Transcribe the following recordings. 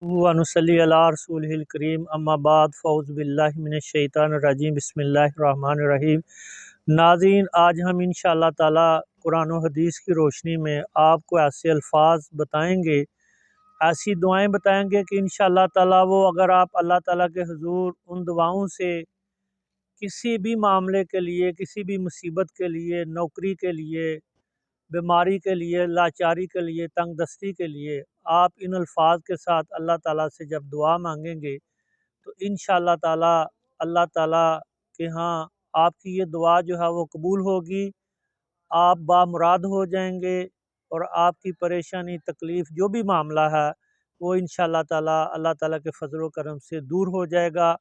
ونصلی علی رسولہ الکریم اما بعد فاعوذ باللہ من الشیطان الرجیم بسم اللہ الرحمن الرحیم۔ ناظرین، آج ہم انشاءاللہ تعالی قرآن و حدیث کی روشنی میں آپ کو ایسے الفاظ بتائیں گے، ایسی دعائیں بتائیں گے کہ انشاءاللہ تعالی وہ اگر آپ اللہ تعالیٰ کے حضور ان دعاؤں سے کسی بھی معاملے کے لیے، کسی بھی مصیبت کے لیے، نوکری کے لیے، بیماری کے لیے، لاچاری کے لیے، تنگ دستی کے لیے آپ ان الفاظ کے ساتھ اللہ تعالیٰ سے جب دعا مانگیں گے تو انشاءاللہ تعالیٰ اللہ تعالیٰ کے ہاں آپ کی یہ دعا جو ہے وہ قبول ہوگی، آپ بامراد ہو جائیں گے اور آپ کی پریشانی تکلیف جو بھی معاملہ ہے وہ انشاءاللہ تعالیٰ اللہ تعالیٰ کے فضل و کرم سے دور ہو جائے گا۔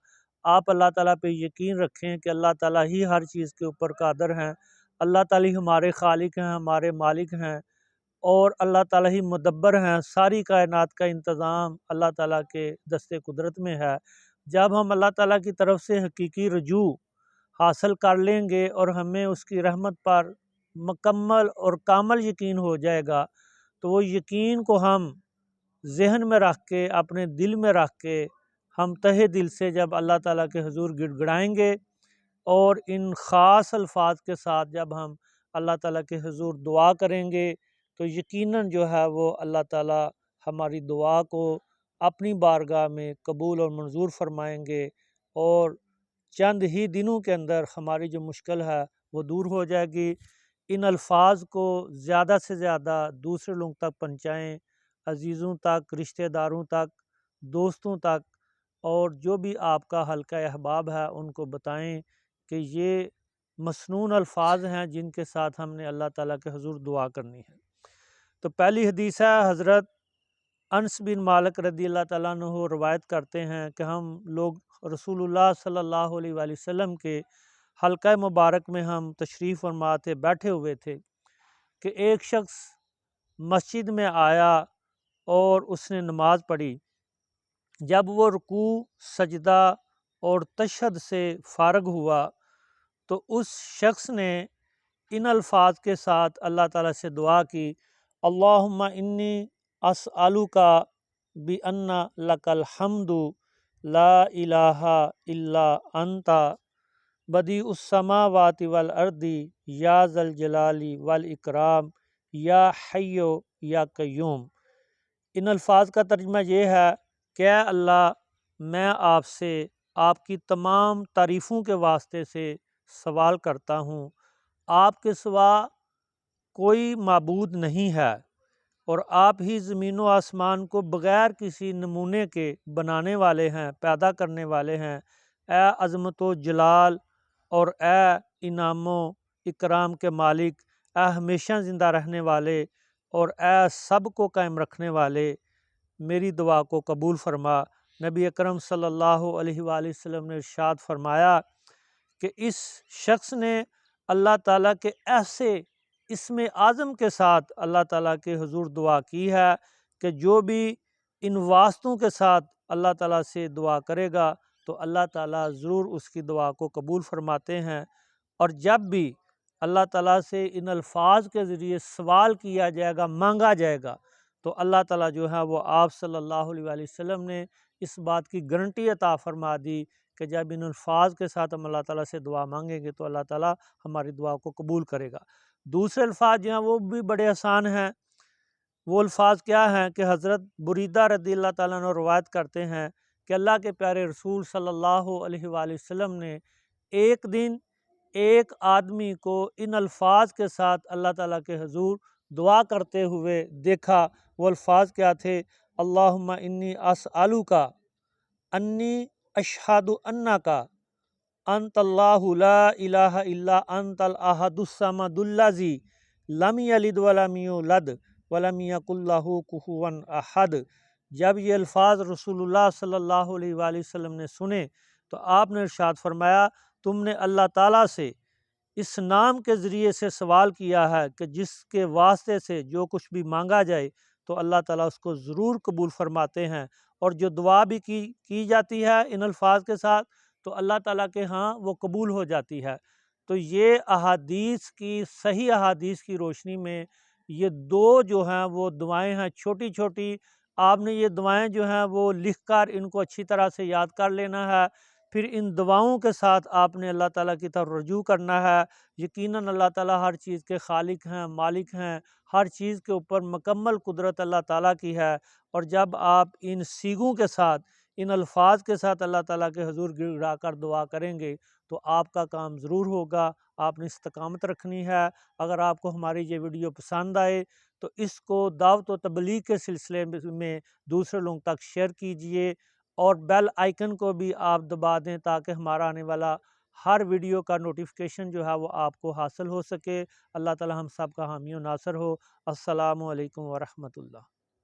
آپ اللہ تعالیٰ پہ یقین رکھیں کہ اللہ تعالیٰ ہی ہر چیز کے اوپر قادر ہیں، اللہ تعالیٰ ہی ہمارے خالق ہیں، ہمارے مالک ہیں، اور اللہ تعالیٰ ہی مدبر ہیں۔ ساری کائنات کا انتظام اللہ تعالیٰ کے دست قدرت میں ہے۔ جب ہم اللہ تعالیٰ کی طرف سے حقیقی رجوع حاصل کر لیں گے اور ہمیں اس کی رحمت پر مکمل اور کامل یقین ہو جائے گا تو وہ یقین کو ہم ذہن میں رکھ کے، اپنے دل میں رکھ کے، ہم تہہ دل سے جب اللہ تعالیٰ کے حضور گڑ گڑائیں گے اور ان خاص الفاظ کے ساتھ جب ہم اللہ تعالیٰ کے حضور دعا کریں گے تو یقیناً جو ہے وہ اللہ تعالیٰ ہماری دعا کو اپنی بارگاہ میں قبول اور منظور فرمائیں گے اور چند ہی دنوں کے اندر ہماری جو مشکل ہے وہ دور ہو جائے گی۔ ان الفاظ کو زیادہ سے زیادہ دوسرے لوگوں تک پہنچائیں، عزیزوں تک، رشتہ داروں تک، دوستوں تک، اور جو بھی آپ کا حلقہ احباب ہے ان کو بتائیں کہ یہ مسنون الفاظ ہیں جن کے ساتھ ہم نے اللہ تعالیٰ کے حضور دعا کرنی ہے۔ تو پہلی حدیث ہے، حضرت انس بن مالک رضی اللہ تعالیٰ عنہ روایت کرتے ہیں کہ ہم لوگ رسول اللہ صلی اللہ علیہ وآلہ وسلم کے حلقہ مبارک میں ہم تشریف فرما تھے، بیٹھے ہوئے تھے کہ ایک شخص مسجد میں آیا اور اس نے نماز پڑھی۔ جب وہ رکوع، سجدہ اور تشہد سے فارغ ہوا تو اس شخص نے ان الفاظ کے ساتھ اللہ تعالیٰ سے دعا کی، اللہم انی اسألک بأن لک الحمد لا الہ الا انت بدیع السماوات والارض یا ذا الجلال والاکرام یا حی یا قیوم۔ ان الفاظ کا ترجمہ یہ ہے کہ اے اللہ، میں آپ سے آپ کی تمام تعریفوں کے واسطے سے سوال کرتا ہوں، آپ کے سوا کوئی معبود نہیں ہے اور آپ ہی زمین و آسمان کو بغیر کسی نمونے کے بنانے والے ہیں، پیدا کرنے والے ہیں۔ اے عظمت و جلال اور اے انعام و اکرام کے مالک، اے ہمیشہ زندہ رہنے والے اور اے سب کو قائم رکھنے والے، میری دعا کو قبول فرما۔ نبی اکرم صلی اللہ علیہ وآلہ وسلم نے ارشاد فرمایا کہ اس شخص نے اللہ تعالیٰ کے ایسے اسم اعظم کے ساتھ اللہ تعالیٰ کے حضور دعا کی ہے کہ جو بھی ان واسطوں کے ساتھ اللہ تعالیٰ سے دعا کرے گا تو اللہ تعالیٰ ضرور اس کی دعا کو قبول فرماتے ہیں۔ اور جب بھی اللہ تعالیٰ سے ان الفاظ کے ذریعے سوال کیا جائے گا، مانگا جائے گا، تو اللہ تعالیٰ جو ہے وہ آپ صلی اللہ علیہ وآلہ وسلم نے اس بات کی گارنٹی عطا فرما دی کہ جب ان الفاظ کے ساتھ ہم اللہ تعالیٰ سے دعا مانگیں گے تو اللہ تعالیٰ ہماری دعا کو قبول کرے گا۔ دوسرے الفاظ جو ہیں وہ بھی بڑے آسان ہیں۔ وہ الفاظ کیا ہیں کہ حضرت بریدہ رضی اللہ تعالیٰ عنہ روایت کرتے ہیں کہ اللہ کے پیارے رسول صلی اللہ علیہ وآلہ وسلم نے ایک دن ایک آدمی کو ان الفاظ کے ساتھ اللہ تعالیٰ کے حضور دعا کرتے ہوئے دیکھا۔ وہ الفاظ کیا تھے؟ اللہم انی اسألک انی اشہد انک انت اللہ لا الہ الا انت الاحد الصمد الذی لم یلد ولم یولد ولم یکن لہ کفوا احد۔ جب یہ الفاظ رسول اللہ صلی اللہ علیہ وآلہ وسلم نے سنے تو آپ نے ارشاد فرمایا، تم نے اللہ تعالیٰ سے اس نام کے ذریعے سے سوال کیا ہے کہ جس کے واسطے سے جو کچھ بھی مانگا جائے تو اللہ تعالیٰ اس کو ضرور قبول فرماتے ہیں، اور جو دعا بھی کی جاتی ہے ان الفاظ کے ساتھ تو اللہ تعالیٰ کے ہاں وہ قبول ہو جاتی ہے۔ تو یہ احادیث کی، صحیح احادیث کی روشنی میں یہ دو جو ہیں وہ دعائیں ہیں، چھوٹی چھوٹی آپ نے یہ دعائیں جو ہیں وہ لکھ کر ان کو اچھی طرح سے یاد کر لینا ہے، پھر ان دعاؤں کے ساتھ آپ نے اللہ تعالیٰ کی طرف رجوع کرنا ہے۔ یقیناً اللہ تعالیٰ ہر چیز کے خالق ہیں، مالک ہیں، ہر چیز کے اوپر مکمل قدرت اللہ تعالیٰ کی ہے، اور جب آپ ان سیغوں کے ساتھ، ان الفاظ کے ساتھ اللہ تعالیٰ کے حضور گر گڑا کر دعا کریں گے تو آپ کا کام ضرور ہوگا۔ آپ نے استقامت رکھنی ہے۔ اگر آپ کو ہماری یہ ویڈیو پسند آئے تو اس کو دعوت و تبلیغ کے سلسلے میں دوسرے لوگوں تک شیئر کیجئے، اور بیل آئیکن کو بھی آپ دبا دیں تاکہ ہمارا آنے والا ہر ویڈیو کا نوٹیفیکیشن جو ہے وہ آپ کو حاصل ہو سکے۔ اللہ تعالی ہم سب کا حامی و ناصر ہو۔ السلام علیکم ورحمۃ اللہ۔